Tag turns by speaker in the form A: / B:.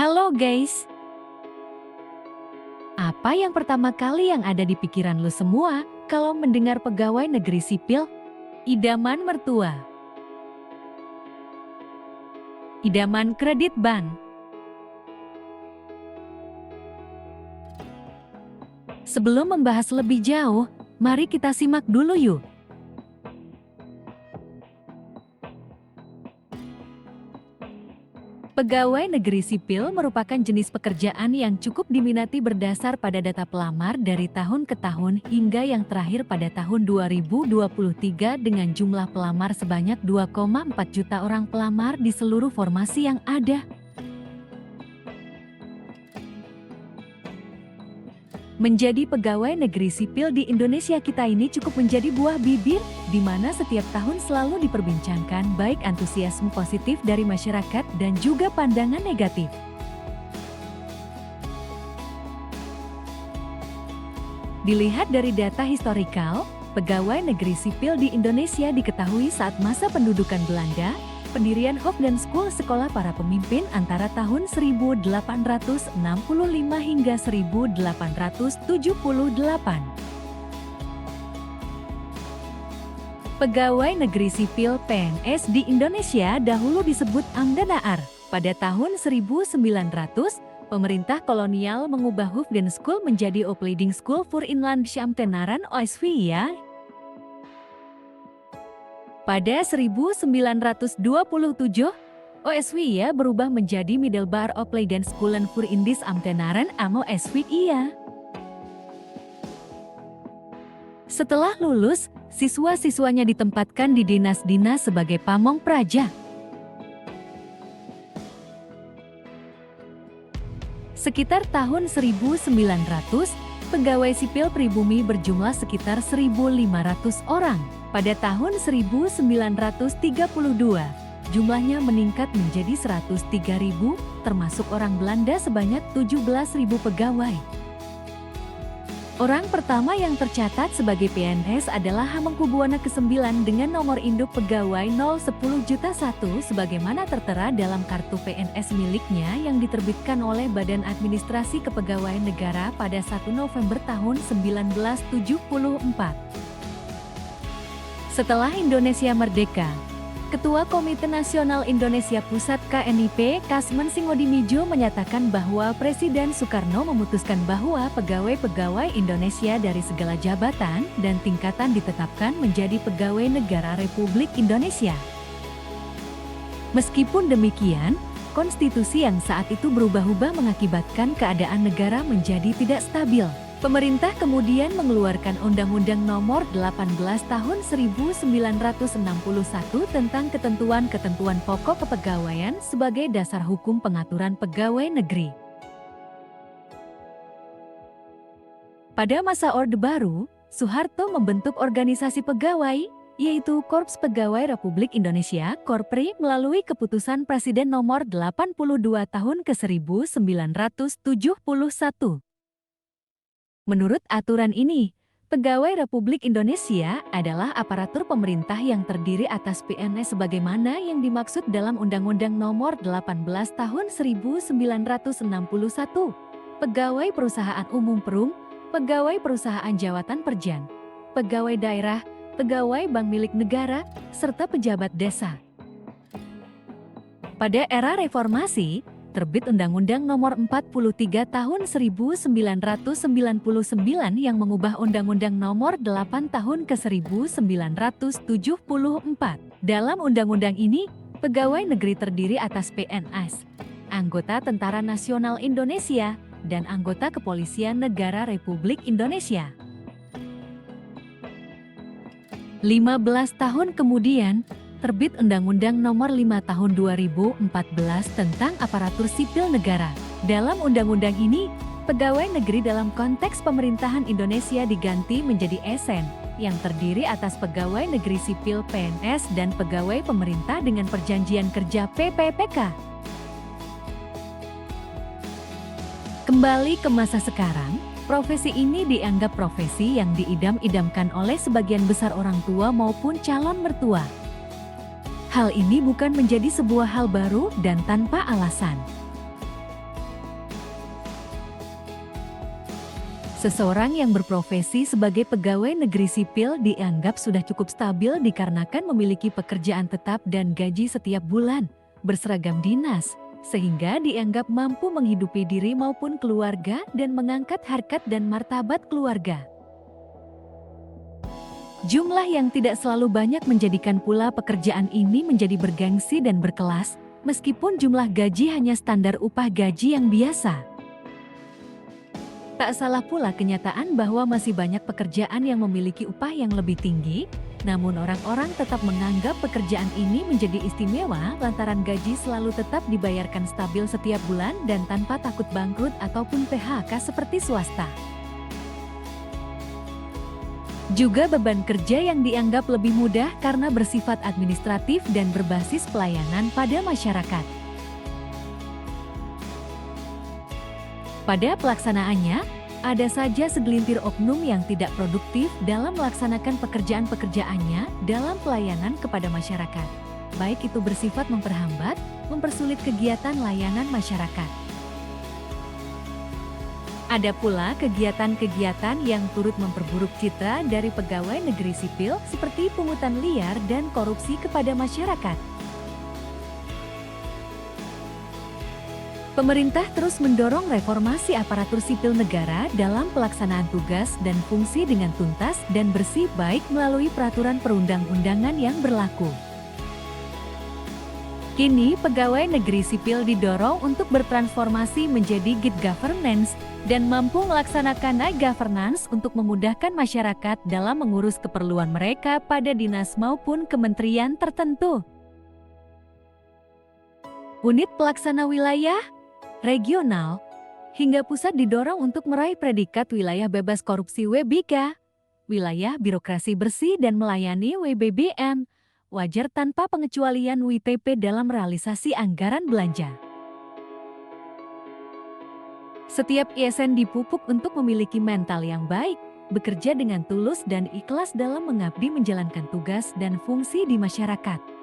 A: Halo guys, apa yang pertama kali yang ada di pikiran lu semua kalau mendengar pegawai negeri sipil? Idaman mertua, idaman kredit bank. Sebelum membahas lebih jauh, mari kita simak dulu yuk. Pegawai negeri sipil merupakan jenis pekerjaan yang cukup diminati berdasar pada data pelamar dari tahun ke tahun hingga yang terakhir pada tahun 2023 dengan jumlah pelamar sebanyak 2,4 juta orang pelamar di seluruh formasi yang ada. Menjadi pegawai negeri sipil di Indonesia kita ini cukup menjadi buah bibir, di mana setiap tahun selalu diperbincangkan baik antusiasme positif dari masyarakat dan juga pandangan negatif. Dilihat dari data historikal, pegawai negeri sipil di Indonesia diketahui saat masa pendudukan Belanda, pendirian Hofden School sekolah para pemimpin antara tahun 1865 hingga 1878. Pegawai negeri sipil PNS di Indonesia dahulu disebut Amdanaar. Pada tahun 1900, pemerintah kolonial mengubah Hofden School menjadi Opleiding School voor Inlandse Ambtenaren OSVIA. Pada 1927, OSVIA berubah menjadi Middelbaar Opleiding School voor Indische Ambtenaren (OSVIA). Setelah lulus, siswa-siswanya ditempatkan di dinas-dinas sebagai pamong praja. Sekitar tahun 1900, pegawai sipil pribumi berjumlah sekitar 1.500 orang. Pada tahun 1932, jumlahnya meningkat menjadi 103.000, termasuk orang Belanda sebanyak 17.000 pegawai. Orang pertama yang tercatat sebagai PNS adalah Hamengkubuwana ke-9 dengan nomor induk pegawai 010.001 sebagaimana tertera dalam kartu PNS miliknya yang diterbitkan oleh Badan Administrasi Kepegawaian Negara pada 1 November tahun 1974. Setelah Indonesia merdeka, Ketua Komite Nasional Indonesia Pusat KNIP, Kasman Singodimijo menyatakan bahwa Presiden Soekarno memutuskan bahwa pegawai-pegawai Indonesia dari segala jabatan dan tingkatan ditetapkan menjadi pegawai negara Republik Indonesia. Meskipun demikian, konstitusi yang saat itu berubah-ubah mengakibatkan keadaan negara menjadi tidak stabil. Pemerintah kemudian mengeluarkan Undang-Undang Nomor 18 Tahun 1961 tentang ketentuan-ketentuan pokok kepegawaian sebagai dasar hukum pengaturan pegawai negeri. Pada masa Orde Baru, Soeharto membentuk organisasi pegawai, yaitu Korps Pegawai Republik Indonesia (Korpri) melalui keputusan Presiden Nomor 82 Tahun ke-1971. Menurut aturan ini, pegawai Republik Indonesia adalah aparatur pemerintah yang terdiri atas PNS sebagaimana yang dimaksud dalam Undang-Undang Nomor 18 Tahun 1961, pegawai perusahaan umum Perum, pegawai perusahaan jawatan perjan, pegawai daerah, pegawai bank milik negara, serta pejabat desa. Pada era reformasi, terbit Undang-Undang Nomor 43 Tahun 1999 yang mengubah Undang-Undang Nomor 8 Tahun ke-1974. Dalam undang-undang ini, pegawai negeri terdiri atas PNS, anggota Tentara Nasional Indonesia, dan anggota Kepolisian Negara Republik Indonesia. 15 tahun kemudian, terbit Undang-Undang Nomor 5 Tahun 2014 tentang Aparatur Sipil Negara. Dalam undang-undang ini, pegawai negeri dalam konteks pemerintahan Indonesia diganti menjadi ASN, yang terdiri atas pegawai negeri sipil PNS dan pegawai pemerintah dengan perjanjian kerja PPPK. Kembali ke masa sekarang, profesi ini dianggap profesi yang diidam-idamkan oleh sebagian besar orang tua maupun calon mertua. Hal ini bukan menjadi sebuah hal baru dan tanpa alasan. Seseorang yang berprofesi sebagai pegawai negeri sipil dianggap sudah cukup stabil dikarenakan memiliki pekerjaan tetap dan gaji setiap bulan, berseragam dinas, sehingga dianggap mampu menghidupi diri maupun keluarga dan mengangkat harkat dan martabat keluarga. Jumlah yang tidak selalu banyak menjadikan pula pekerjaan ini menjadi bergengsi dan berkelas, meskipun jumlah gaji hanya standar upah gaji yang biasa. Tak salah pula kenyataan bahwa masih banyak pekerjaan yang memiliki upah yang lebih tinggi, namun orang-orang tetap menganggap pekerjaan ini menjadi istimewa lantaran gaji selalu tetap dibayarkan stabil setiap bulan dan tanpa takut bangkrut ataupun PHK seperti swasta. Juga beban kerja yang dianggap lebih mudah karena bersifat administratif dan berbasis pelayanan pada masyarakat. Pada pelaksanaannya, ada saja segelintir oknum yang tidak produktif dalam melaksanakan pekerjaan-pekerjaannya dalam pelayanan kepada masyarakat. Baik itu bersifat memperhambat, mempersulit kegiatan layanan masyarakat. Ada pula kegiatan-kegiatan yang turut memperburuk citra dari pegawai negeri sipil seperti pungutan liar dan korupsi kepada masyarakat. Pemerintah terus mendorong reformasi aparatur sipil negara dalam pelaksanaan tugas dan fungsi dengan tuntas dan bersih baik melalui peraturan perundang-undangan yang berlaku. Kini, pegawai negeri sipil didorong untuk bertransformasi menjadi good governance dan mampu melaksanakan high governance untuk memudahkan masyarakat dalam mengurus keperluan mereka pada dinas maupun kementerian tertentu. Unit pelaksana wilayah, regional, hingga pusat didorong untuk meraih predikat wilayah bebas korupsi WBK, wilayah birokrasi bersih dan melayani WBBM, wajar tanpa pengecualian WTP dalam realisasi anggaran belanja. Setiap ISN dipupuk untuk memiliki mental yang baik, bekerja dengan tulus dan ikhlas dalam mengabdi menjalankan tugas dan fungsi di masyarakat.